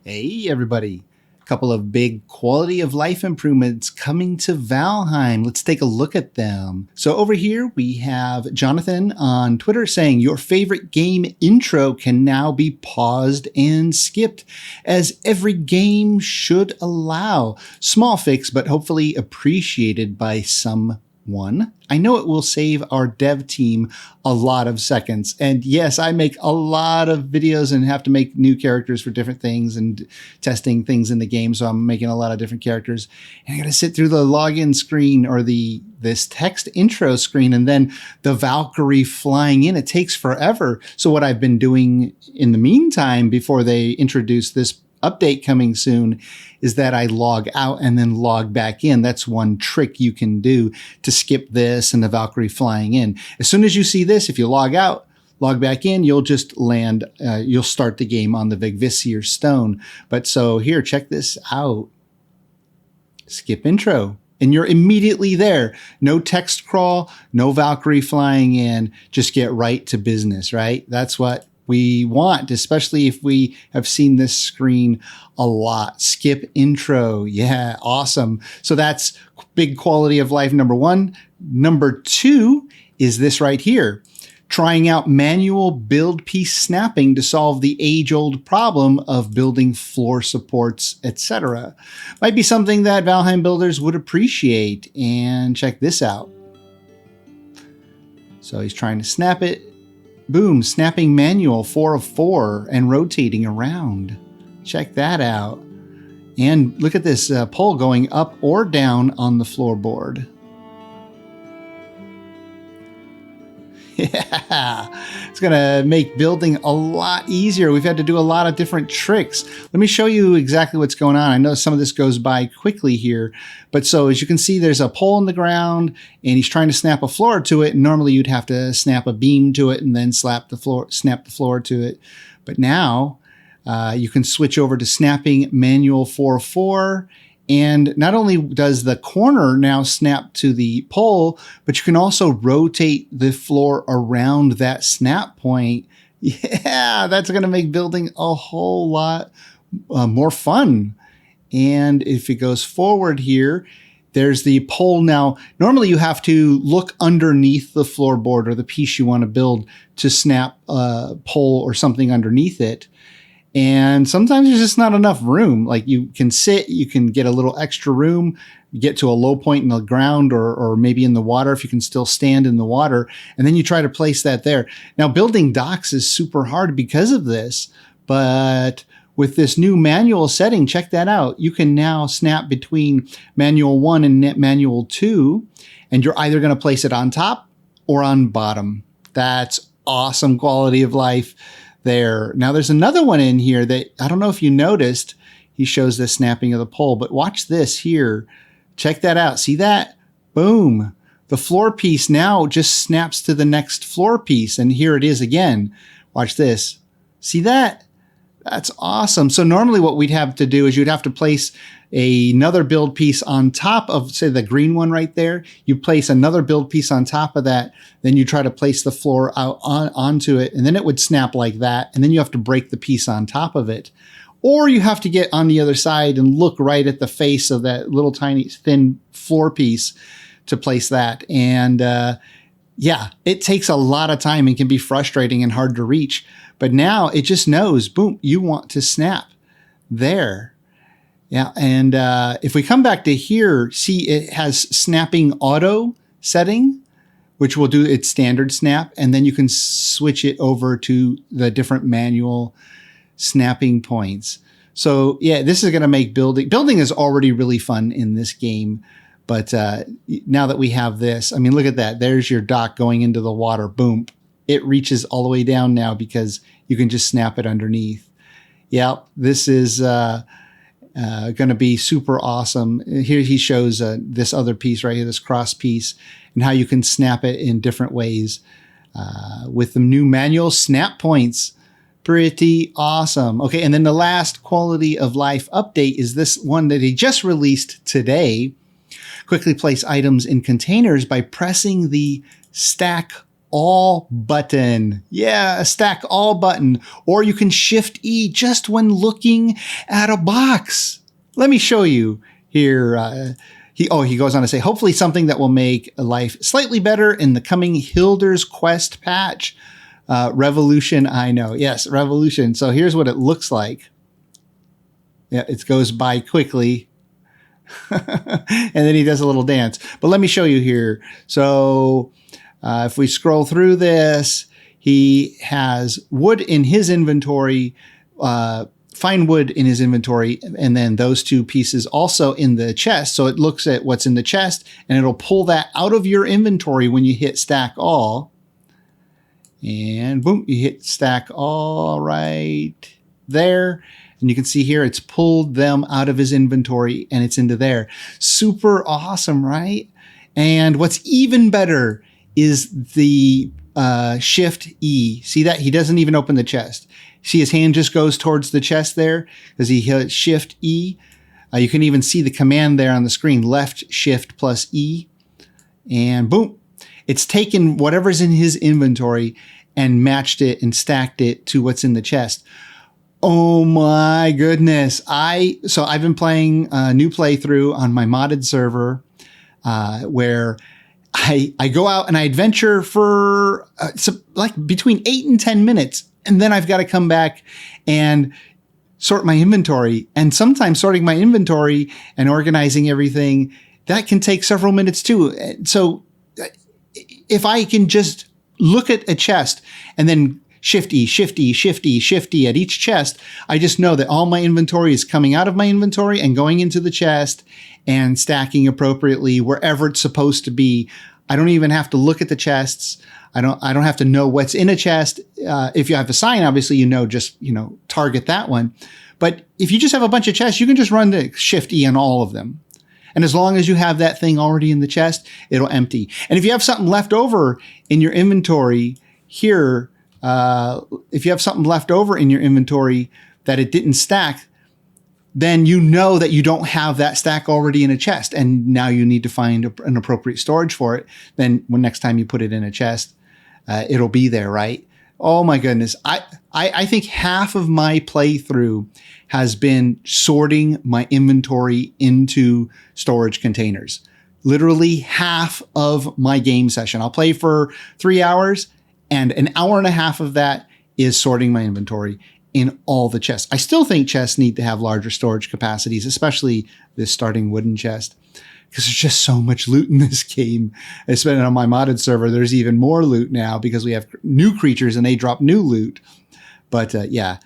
Hey, everybody. A couple of big quality of life improvements coming to Valheim. Let's take a look at them. So over here, we have Jonathan on Twitter saying your favorite game intro can now be paused and skipped, as every game should allow. Small fix, but hopefully appreciated by someone. I know it will save our dev team a lot of seconds. And yes, I make a lot of videos and have to make new characters for different things and testing things in the game. So I'm making a lot of different characters. And I got to sit through the login screen or this text intro screen and then the Valkyrie flying in. It takes forever. So what I've been doing in the meantime before they introduce this update coming soon is that I log out and then log back in. That's one trick you can do to skip this and the Valkyrie flying in. As soon as you see this, if you log out, log back in, you'll just land, you'll start the game on the Vigvisir stone. But so here, check this out. Skip intro. And you're immediately there. No text crawl, no Valkyrie flying in. Just get right to business, right? That's what we want, especially if we have seen this screen a lot. Skip intro. Yeah, awesome. So that's big quality of life, number one. Number two is this right here. Trying out manual build piece snapping to solve the age-old problem of building floor supports, etc. Might be something that Valheim builders would appreciate. And check this out. So he's trying to snap it. Boom, snapping manual 4 of 4 and rotating around. Check that out. And look at this pole going up or down on the floorboard. Yeah, it's going to make building a lot easier. We've had to do a lot of different tricks. Let me show you exactly what's going on. I know some of this goes by quickly here, but so as you can see, there's a pole in the ground and he's trying to snap a floor to it. Normally you'd have to snap a beam to it and then snap the floor to it. But now you can switch over to snapping manual 4-4. And not only does the corner now snap to the pole, but you can also rotate the floor around that snap point. Yeah, that's going to make building a whole lot more fun. And if it goes forward here, there's the pole now. Normally you have to look underneath the floorboard or the piece you want to build to snap a pole or something underneath it. And sometimes there's just not enough room. Like you can sit, you can get a little extra room, get to a low point in the ground or maybe in the water if you can still stand in the water. And then you try to place that there. Now building docks is super hard because of this, but with this new manual setting, check that out. You can now snap between manual 1 and manual 2, and you're either going to place it on top or on bottom. That's awesome quality of life there. Now there's another one in here that I don't know if you noticed. He shows the snapping of the pole, but watch this here. Check that out. See that? Boom. The floor piece now just snaps to the next floor piece. And here it is again. Watch this. See that? That's awesome. So normally what we'd have to do is you'd have to place another build piece on top of, say, the green one right there. You place another build piece on top of that. Then you try to place the floor out onto it, and then it would snap like that. And then you have to break the piece on top of it. Or you have to get on the other side and look right at the face of that little tiny thin floor piece to place that. And yeah, it takes a lot of time and can be frustrating and hard to reach. But now it just knows, boom, you want to snap there. Yeah, and if we come back to here, see it has snapping auto setting, which will do its standard snap, and then you can switch it over to the different manual snapping points. So yeah, this is going to make building is already really fun in this game. But now that we have this, I mean, look at that. There's your dock going into the water. Boom. It reaches all the way down now because you can just snap it underneath. Yeah, this is going to be super awesome. Here he shows this other piece right here, this cross piece, and how you can snap it in different ways with the new manual snap points. Pretty awesome. Okay, and then the last quality of life update is this one that he just released today. Quickly place items in containers by pressing the stack all button. Yeah, a stack all button. Or you can Shift E just when looking at a box. Let me show you here. He goes on to say, hopefully something that will make life slightly better in the coming Hilder's Quest patch. Revolution, I know. Yes, Revolution. So here's what it looks like. Yeah, it goes by quickly. And then he does a little dance. But let me show you here. So if we scroll through this, he has wood in his inventory, fine wood in his inventory, and then those two pieces also in the chest. So it looks at what's in the chest, and it'll pull that out of your inventory when you hit stack all. And boom, you hit stack all right there. And you can see here, it's pulled them out of his inventory and it's into there. Super awesome, right? And what's even better is the Shift E. See that? He doesn't even open the chest. See his hand just goes towards the chest there because he hit Shift E. You can even see the command there on the screen, left Shift plus E. And boom, it's taken whatever's in his inventory and matched it and stacked it to what's in the chest. Oh my goodness. So I've been playing a new playthrough on my modded server where I go out and I adventure for like between 8 and 10 minutes. And then I've got to come back and sort my inventory. And sometimes sorting my inventory and organizing everything, that can take several minutes too. So if I can just look at a chest and then Shift E, Shift E, Shift E, Shift E at each chest, I just know that all my inventory is coming out of my inventory and going into the chest and stacking appropriately wherever it's supposed to be. I don't even have to look at the chests. I don't have to know what's in a chest. If you have a sign, obviously, just target that one. But if you just have a bunch of chests, you can just run the Shift E on all of them. And as long as you have that thing already in the chest, it'll empty. And if you have something left over in your inventory here, if you have something left over in your inventory that it didn't stack, then you know that you don't have that stack already in a chest. And now you need to find an appropriate storage for it. Then when next time you put it in a chest, it'll be there, right? Oh my goodness. I think half of my playthrough has been sorting my inventory into storage containers. Literally half of my game session. I'll play for 3 hours. And an hour and a half of that is sorting my inventory in all the chests. I still think chests need to have larger storage capacities, especially this starting wooden chest, because there's just so much loot in this game. Especially on my modded server, there's even more loot now because we have new creatures and they drop new loot. But yeah,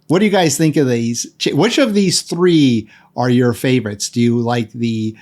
what do you guys think of these? Which of these three are your favorites? Do you like the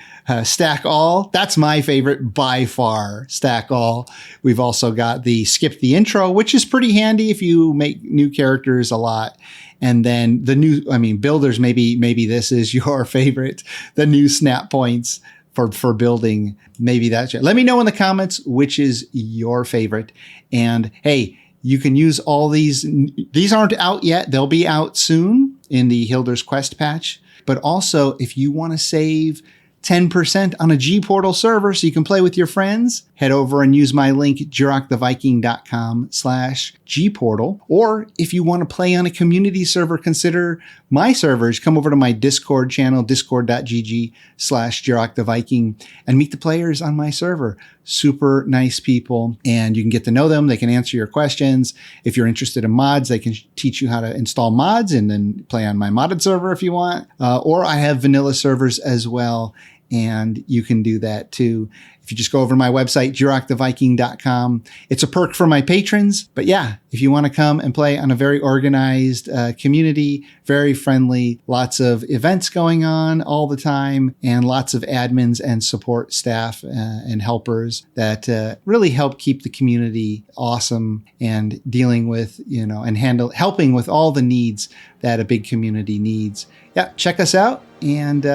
stack all? That's my favorite by far, stack all. We've also got the skip the intro, which is pretty handy if you make new characters a lot. And then the new, builders, maybe this is your favorite, the new snap points for building. Maybe that's it. Let me know in the comments which is your favorite. And hey, you can use all these. These aren't out yet. They'll be out soon in the Hilder's Quest patch. But also, if you want to save 10% on a G-Portal server so you can play with your friends, head over and use my link, jiroctheviking.com/Gportal. Or if you want to play on a community server, consider my servers. Come over to my Discord channel, discord.gg/jiroctheviking, and meet the players on my server. Super nice people, and you can get to know them. They can answer your questions. If you're interested in mods, they can teach you how to install mods and then play on my modded server if you want. Or I have vanilla servers as well, and you can do that too. If you just go over to my website, jiroctheviking.com, it's a perk for my patrons. But yeah, if you want to come and play on a very organized community, very friendly, lots of events going on all the time, and lots of admins and support staff and helpers that really help keep the community awesome and dealing with, and helping with all the needs that a big community needs. Yeah, check us out. And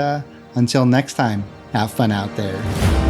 until next time, have fun out there.